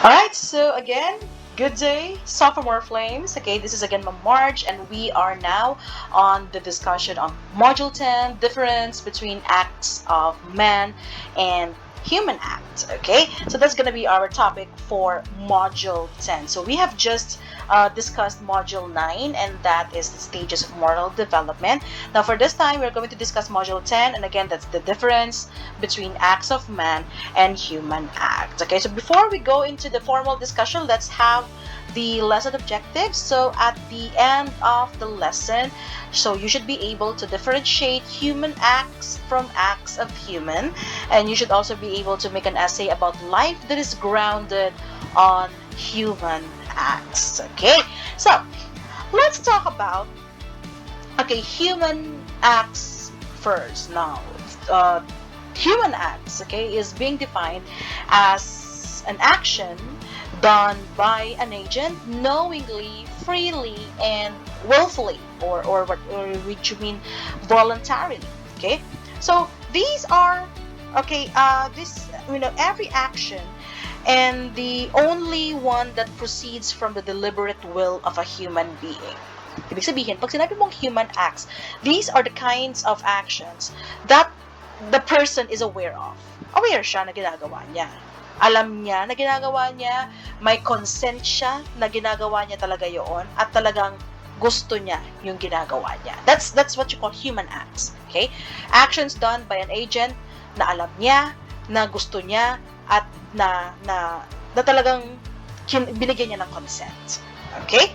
Alright, so again, good day, sophomore flames. Okay, this is again Marge, and we are now on the discussion on Module 10, difference between acts of man and human act. Okay, so that's going to be our topic for Module 10. So we have just discussed Module 9, and that is the stages of moral development. Now, for this time, we're going to discuss Module 10, and again, that's the difference between acts of man and human act. Okay, so before we go into the formal discussion, let's have the lesson objectives. So at the end of the lesson, so you should be able to differentiate human acts from acts of human, and you should also be able to make an essay about life that is grounded on human acts. Okay, so let's talk about human acts first. Now, human acts, okay, is being defined as an action done by an agent knowingly, freely, and willfully, or which you mean voluntarily. Okay, so these are this every action and the only one that proceeds from the deliberate will of a human being. Ibig sabihin, pag sinabi mong human acts, these are the kinds of actions that the person is aware of. Aware siya na ginagawa niya. Alam niya na ginagawa niya, may consent siya na ginagawa niya talaga yon, at talagang gusto niya yung ginagawa niya. That's what you call human acts. Okay? Actions done by an agent na alam niya, na gusto niya, at na talagang binigyan niya ng consent. Okay?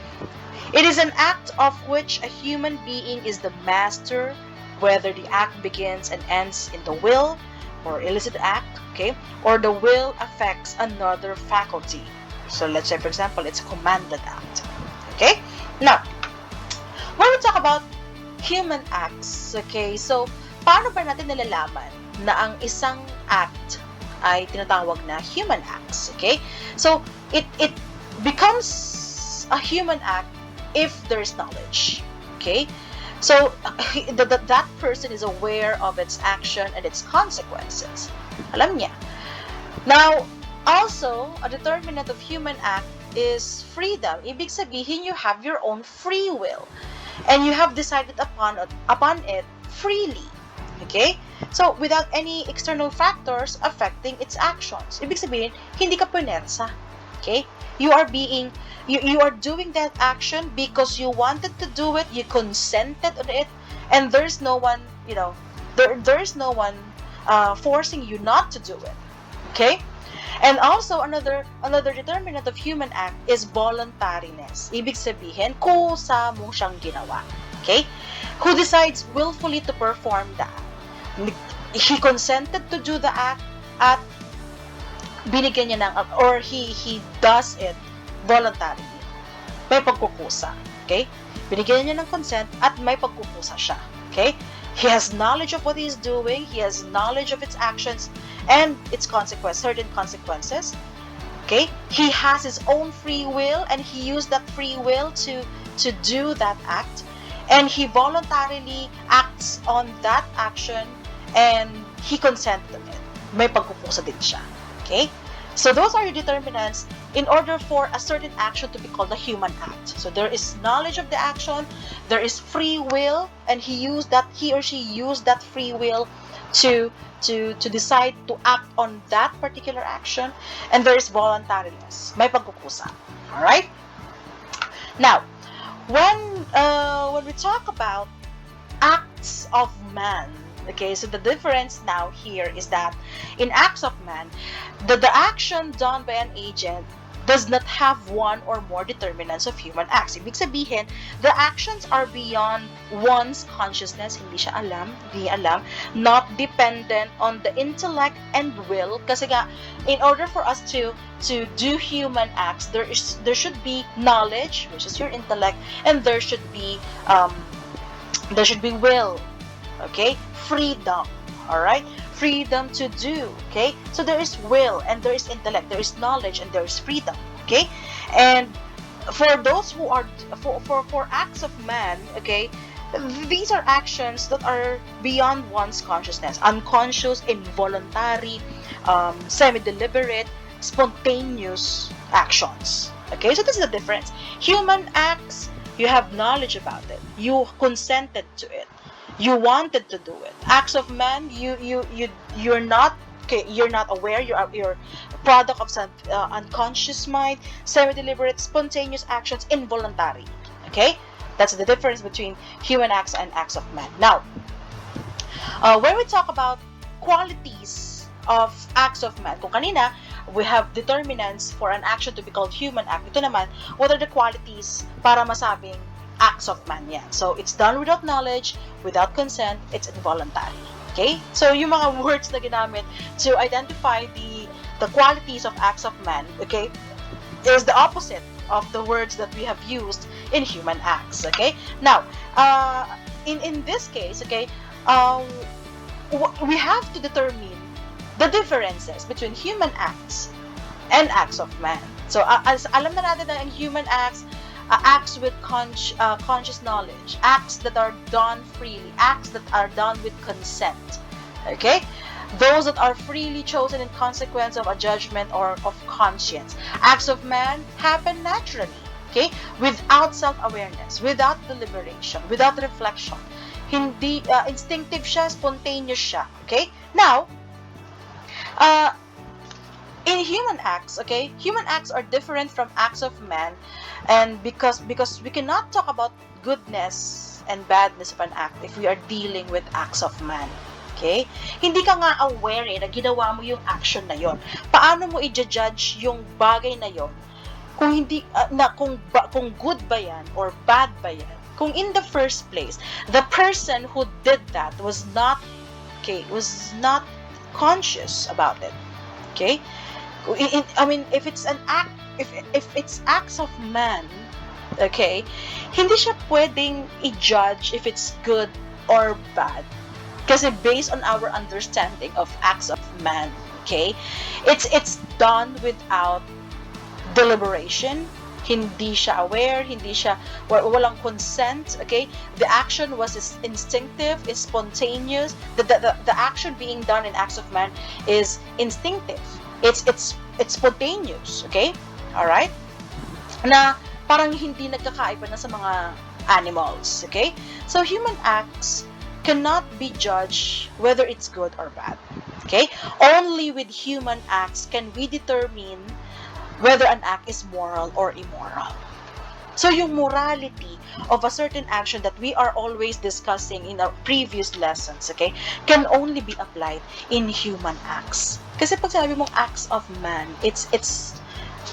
It is an act of which a human being is the master, whether the act begins and ends in the will or illicit act, okay, or the will affects another faculty. So let's say, for example, it's a commanded act. Okay? Now, when we talk about human acts, okay, so paano ba natin nalalaman na ang isang act ay tinatawag na human acts? Okay? So it becomes a human act if there's knowledge. Okay? So that person is aware of its action and its consequences. Alam niya. Now, also, a determinant of human act is freedom. Ibig sabihin, you have your own free will, and you have decided upon it freely. Okay? So, without any external factors affecting its actions. Ibig sabihin, hindi ka punersa. Okay? You are doing that action because you wanted to do it, you consented on it, and there's no one, there's no one forcing you not to do it. Okay? And also, another determinant of human act is voluntariness. Ibig sabihin, kusa mo siyang ginawa. Okay? Who decides willfully to perform the act. He consented to do the act at binigyan niya ng, or he does it voluntarily. May pagkukusa. Okay? Binigyan niya ng consent at may pagkukusa siya. Okay? He has knowledge of what he is doing. He has knowledge of its actions and its certain consequences. Okay? He has his own free will, and he used that free will to do that act. And he voluntarily acts on that action, and he consented to it. May pagkukusa din siya. Okay? So those are your determinants in order for a certain action to be called a human act. So there is knowledge of the action, there is free will, and he or she used that free will to decide to act on that particular action, and there is voluntariness. May pagkukusa. All right? Now, when we talk about acts of man, okay, so the difference now here is that in acts of man, the action done by an agent does not have one or more determinants of human acts. Ibig sabihin, the actions are beyond one's consciousness, hindi alam, not dependent on the intellect and will. Kasi nga, in order for us to do human acts, there should be knowledge, which is your intellect, and there should be will. Okay? Freedom. Alright? Freedom to do. Okay? So there is will, and there is intellect, there is knowledge, and there is freedom. Okay? And for those who are for acts of man, okay, these are actions that are beyond one's consciousness, unconscious, involuntary, semi-deliberate, spontaneous actions. Okay, so this is the difference. Human acts, you have knowledge about it. You consented to it. You wanted to do it. Acts of man, you're not, okay, you're not aware. You're a product of some unconscious mind, semi-deliberate, spontaneous actions, involuntary. Okay, that's the difference between human acts and acts of man. Now, when we talk about qualities of acts of man, kung kanina, we have determinants for an action to be called human act. Ito naman, what are the qualities para masabing acts of man yan? So, it's done without knowledge, without consent, it's involuntary. Okay? So, yung mga words na ginamit to identify the qualities of acts of man, okay, is the opposite of the words that we have used in human acts. Okay? Now, in this case, okay, we have to determine the differences between human acts and acts of man. So, as alam na natin na in human acts, acts with conscious knowledge, acts that are done freely, acts that are done with consent. Okay? Those that are freely chosen in consequence of a judgment or of conscience. Acts of man happen naturally. Okay? Without self-awareness, without deliberation, without reflection. Hindi, instinctive siya, spontaneous siya. Okay? Now, in human acts, okay, human acts are different from acts of man, and because we cannot talk about goodness and badness of an act if we are dealing with acts of man. Okay? Hindi ka nga aware na ginawa mo yung action na yon. Paano mo i-judge yung bagay na yon kung hindi kung good ba yan or bad ba yan? Kung in the first place, the person who did that was not conscious about it. Okay? I mean, if it's an act, if it's acts of man, okay, hindi siya pwedeng i-judge if it's good or bad. Kasi based on our understanding of acts of man, okay, it's done without deliberation. Hindi siya aware, walang consent, okay? The action was instinctive, is spontaneous. The action being done in acts of man is instinctive. It's spontaneous, okay? All right? Na parang hindi nagkakaiba na sa mga animals, okay? So human acts cannot be judged whether it's good or bad, okay? Only with human acts can we determine whether an act is moral or immoral. So yung morality of a certain action that we are always discussing in our previous lessons, okay, can only be applied in human acts. Kasi pag sabi mong acts of man, it's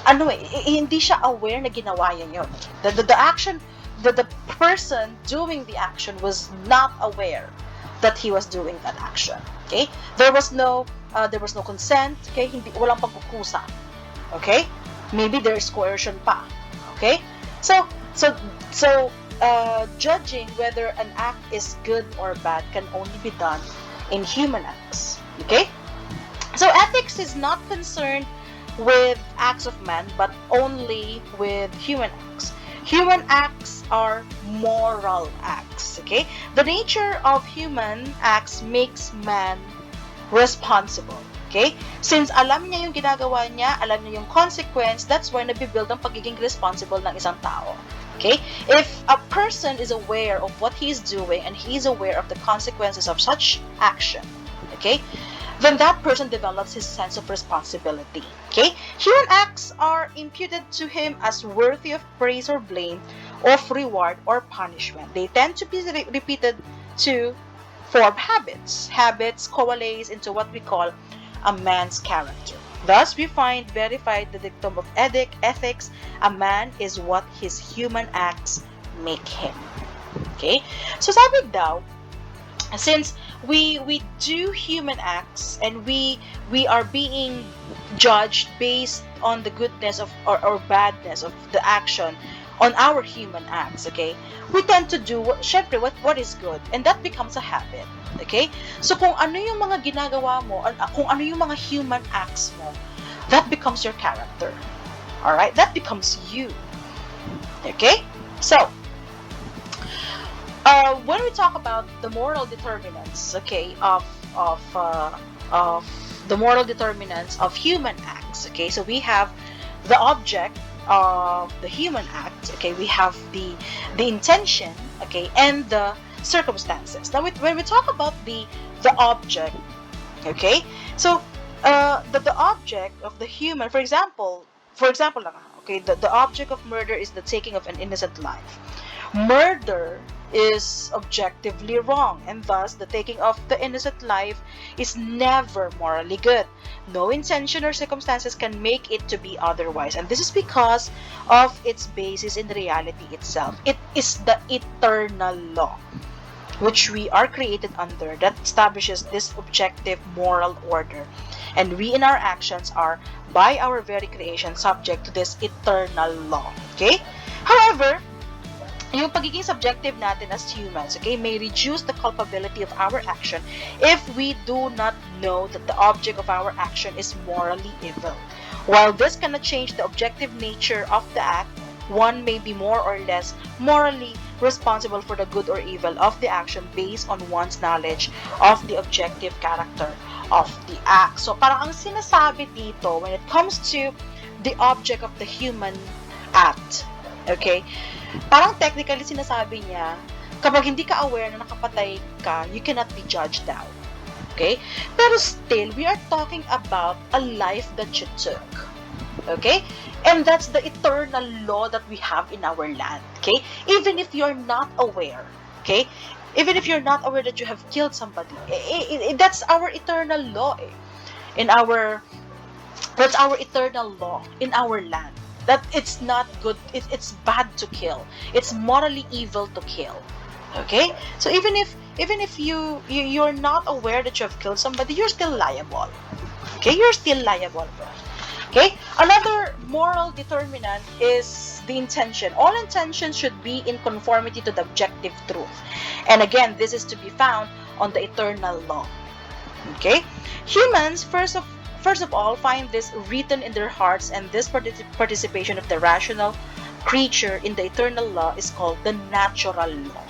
hindi siya aware na ginawa yan yun. The action, the person doing the action was not aware that he was doing that action. Okay? There was no consent, okay? Walang pagkukusa. Okay? Maybe there's coercion pa. Okay? So judging whether an act is good or bad can only be done in human acts. Okay? So ethics is not concerned with acts of man, but only with human acts. Human acts are moral acts. Okay? The nature of human acts makes man responsible. Okay? Since alam niya yung ginagawa niya, alam niya yung consequence, that's why nabibuild ang pagiging responsible ng isang tao. Okay? If a person is aware of what he is doing and he is aware of the consequences of such action, okay, then that person develops his sense of responsibility. Okay? Human acts are imputed to him as worthy of praise or blame, of reward or punishment. They tend to be repeated to form habits. Habits coalesce into what we call a man's character. Thus, we find verified the dictum of ethics, a man is what his human acts make him. Okay? So sabi daw, since we do human acts and we are being judged based on the goodness of or badness of the action on our human acts, okay, we tend to do what is good, and that becomes a habit. Okay? So kung ano yung mga ginagawa mo, kung ano yung mga human acts mo, that becomes your character. Alright? That becomes you. Okay? So, when we talk about the moral determinants, okay, of the moral determinants of human acts. Okay, so we have the object of the human act. Okay, we have the intention. Okay, and the circumstances. Now, when we talk about the object, okay, so the object of the human, for example, lang, okay, the object of murder is the taking of an innocent life. Murder is objectively wrong, and thus the taking of the innocent life is never morally good. No intention or circumstances can make it to be otherwise, and this is because of its basis in reality itself. It is the eternal law which we are created under that establishes this objective moral order, and we in our actions are by our very creation subject to this eternal law. Okay, however, yung pagiging subjective natin as humans, okay, may reduce the culpability of our action if we do not know that the object of our action is morally evil. While this cannot change the objective nature of the act, one may be more or less morally responsible for the good or evil of the action based on one's knowledge of the objective character of the act. So parang ang sinasabi dito when it comes to the object of the human act, okay, parang technically sinasabi niya, kapag hindi ka aware na nakapatay ka, you cannot be judged out. Okay? Pero still, we are talking about a life that you took. Okay? And that's the eternal law that we have in our land. Okay? Even if you're not aware, okay? Even if you're not aware that you have killed somebody, that's our eternal law. That's our eternal law in our land. That it's not good, it's bad to kill. It's morally evil to kill. Okay? So even if you're not aware that you have killed somebody, you're still liable. Okay? You're still liable. Okay? Another moral determinant is the intention. All intentions should be in conformity to the objective truth. And again, this is to be found on the eternal law. Okay? Humans, first of all, find this written in their hearts, and this participation of the rational creature in the eternal law is called the natural law.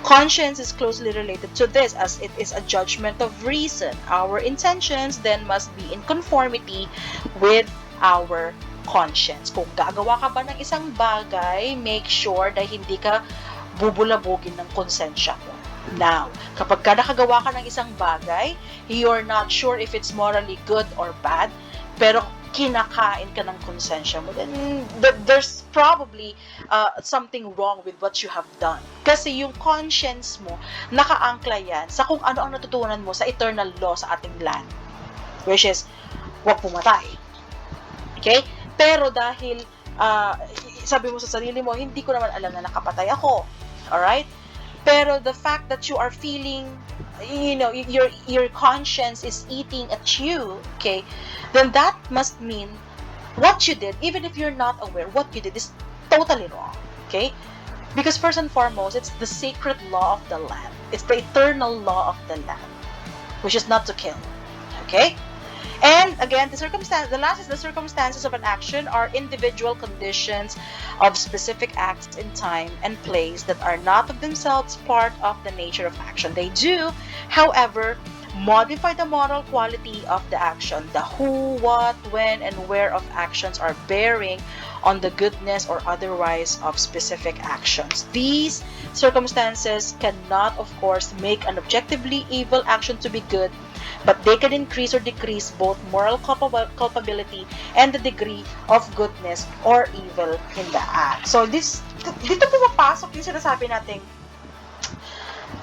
Conscience is closely related to this, as it is a judgment of reason. Our intentions then must be in conformity with our conscience. Kung gagawa ka ba ng isang bagay, make sure na hindi ka bubulabugin ng konsensya mo. Now, kapag ka nakagawa ka ng isang bagay, you're not sure if it's morally good or bad, pero kinakain ka ng konsensya mo, then there's probably something wrong with what you have done. Kasi yung conscience mo, nakaangkla yan sa kung ano ang natutunan mo sa eternal law sa ating land, which is, huwag pumatay. Okay? Pero dahil, sabi mo sa sarili mo, hindi ko naman alam na nakapatay ako. Alright? Pero the fact that you are feeling, your conscience is eating at you, okay, then that must mean what you did, even if you're not aware, what you did is totally wrong, okay? Because first and foremost, it's the sacred law of the land. It's the eternal law of the land, which is not to kill, okay? And again, the last is the circumstances of an action are individual conditions of specific acts in time and place that are not of themselves part of the nature of action. They do, however, modify the moral quality of the action. The who, what, when, and where of actions are bearing on the goodness or otherwise of specific actions. These circumstances cannot, of course, make an objectively evil action to be good, but they can increase or decrease both moral culpability and the degree of goodness or evil in the act. So dito pumapasok yung sinasabi nating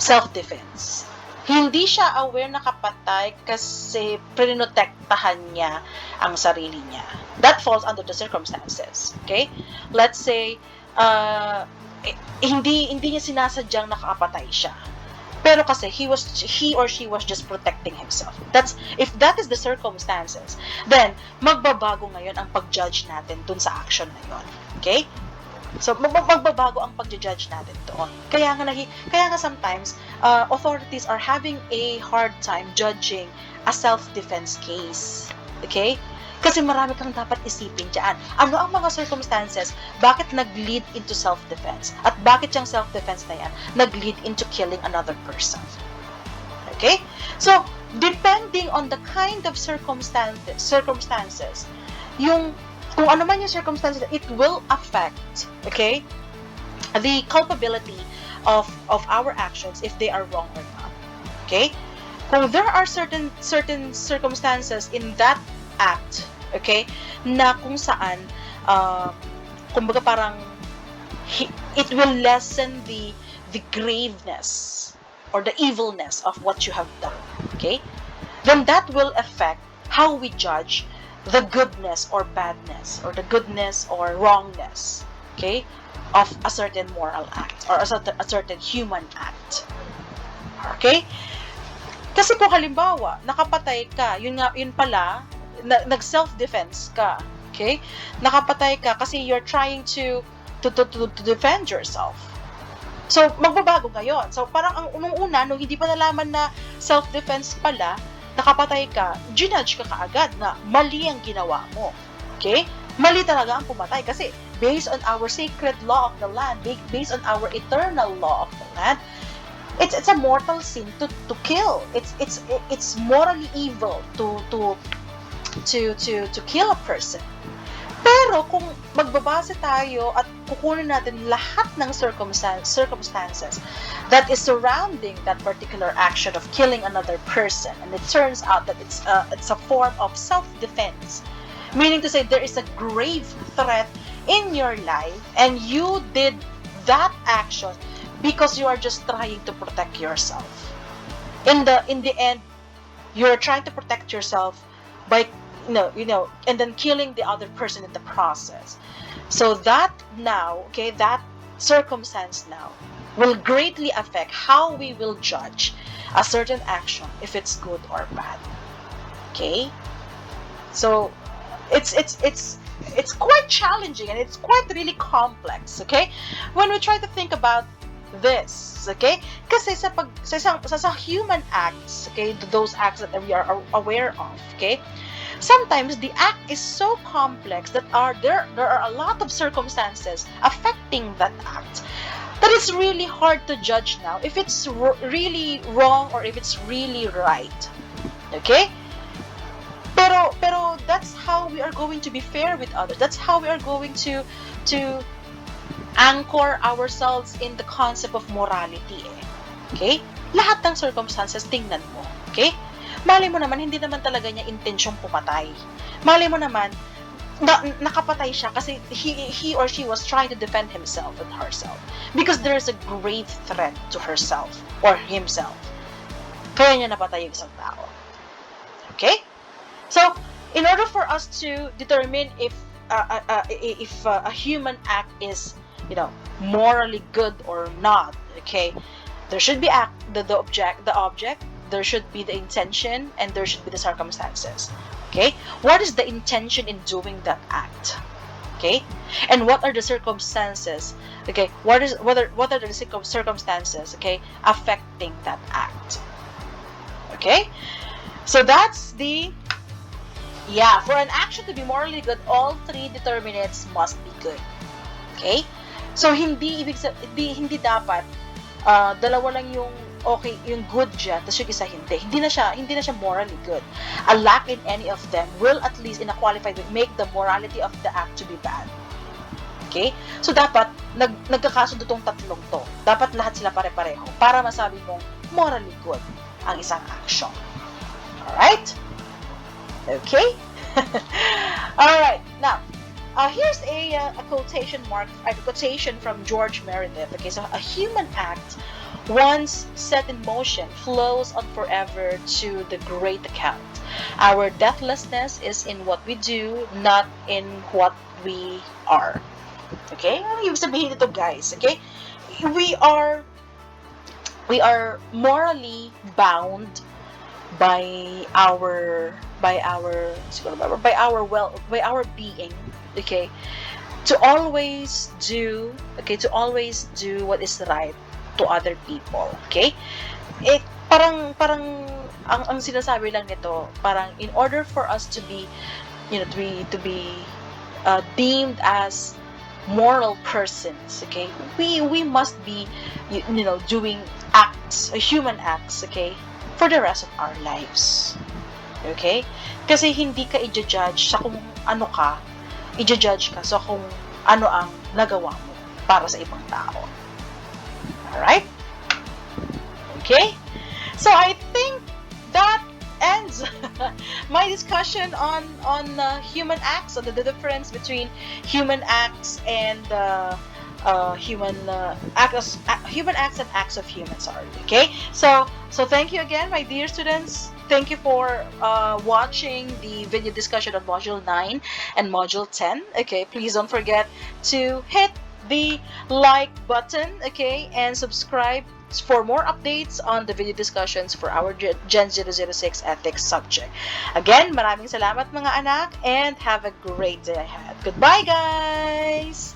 self-defense. Hindi siya aware na kapatay kasi prinotektahan niya ang sarili niya. That falls under the circumstances. Okay? Let's say, hindi niya sinasadyang nakapatay siya. Pero kasi he or she was just protecting himself. If that is the circumstances, then magbabago ngayon ang pag-judge natin dun sa action na yun. Okay? So magbabago ang pag-judge natin doon. Kaya nga sometimes authorities are having a hard time judging a self-defense case. Okay? Kasi marami kang dapat isipin dyan. Ano ang mga circumstances? Bakit nag-lead into self-defense? At bakit yung self-defense na yan nag-lead into killing another person? Okay? So, depending on the kind of circumstances, kung ano man yung circumstances, it will affect, okay, the culpability of our actions if they are wrong or not. Okay? Kung there are certain circumstances in that act, okay, na kung saan kumbaga parang it will lessen the graveness or the evilness of what you have done, okay, then that will affect how we judge the goodness or badness, or the goodness or wrongness, okay, of a certain moral act or a certain human act. Okay? Kasi kung halimbawa, nakapatay ka, yun pala, nag-self-defense ka, okay? Nakapatay ka kasi you're trying to defend yourself. So, magbabago ngayon. So, parang nung hindi pa nalaman na self-defense pala, nakapatay ka, ginudge ka kaagad na mali ang ginawa mo. Okay? Mali talaga ang pumatay kasi based on our sacred law of the land, based on our eternal law of the land, it's a mortal sin to kill. It's morally evil to kill a person. Pero kung magbabase tayo at kukunin natin lahat ng circumstances that is surrounding that particular action of killing another person, and it turns out that it's a form of self-defense, meaning to say there is a grave threat in your life and you did that action because you are just trying to protect yourself. In the end, you're trying to protect yourself by and then killing the other person in the process. So that now, okay, that circumstance now will greatly affect how we will judge a certain action, if it's good or bad. Okay? So it's quite challenging and it's quite really complex, okay? When we try to think about this, okay? Kasi sa human acts, okay, those acts that we are aware of, okay? Sometimes the act is so complex that there are a lot of circumstances affecting that act that it's really hard to judge now if it's really wrong or if it's really right. Okay? Pero that's how we are going to be fair with others. That's how we are going to anchor ourselves in the concept of morality. Okay? Lahat ng circumstances, tingnan mo. Okay? Malay mo naman, hindi naman talaga niya intensyong pumatay. Malay mo naman, nakapatay siya kasi he or she was trying to defend himself and herself. Because there is a grave threat to herself or himself. Kaya niya napatay yung isang tao. Okay? So, in order for us to determine if a human act is, morally good or not, okay, there should be the object, there should be the intention, and there should be the circumstances. Okay? What is the intention in doing that act? Okay? And what are the circumstances? Okay? What are the circumstances, okay, affecting that act? Okay? So that's for an action to be morally good, all three determinants must be good. Okay? So hindi dapat dalawa lang yung okay, yung good dyan, tapos yung isa hindi. Hindi na siya morally good. A lack in any of them will at least in a qualified way make the morality of the act to be bad. Okay? So dapat nagkakasundo tong tatlong to. Dapat lahat sila pare-pareho para masabi mong morally good ang isang action. Alright? Okay? Alright. Now, here's a quotation from George Meredith. Okay, so a human act once set in motion flows on forever to the great account. Our deathlessness is in what we do, not in what we are. Okay? Ano yung sabihin nito, guys? Okay? We are morally bound by our being, okay, to always do what is right to other people. Okay? Parang ang sinasabi lang nito, parang in order for us to be deemed as moral persons, okay, we must be doing acts, human acts, okay, for the rest of our lives. Okay? Kasi hindi ka i-judge sa kung ano ka, i-judge ka sa kung ano ang nagawa mo para sa ibang tao. Alright? Okay? So I think that ends my discussion on human acts, on the difference between human acts and human acts and acts of humans. Sorry. Okay. So thank you again, my dear students. Thank you for watching the video discussion of Module 9 and Module 10. Okay, please don't forget to hit the like button, okay, and subscribe for more updates on the video discussions for our Gen 006 ethics subject. Again, maraming salamat mga anak, and have a great day ahead. Goodbye, guys!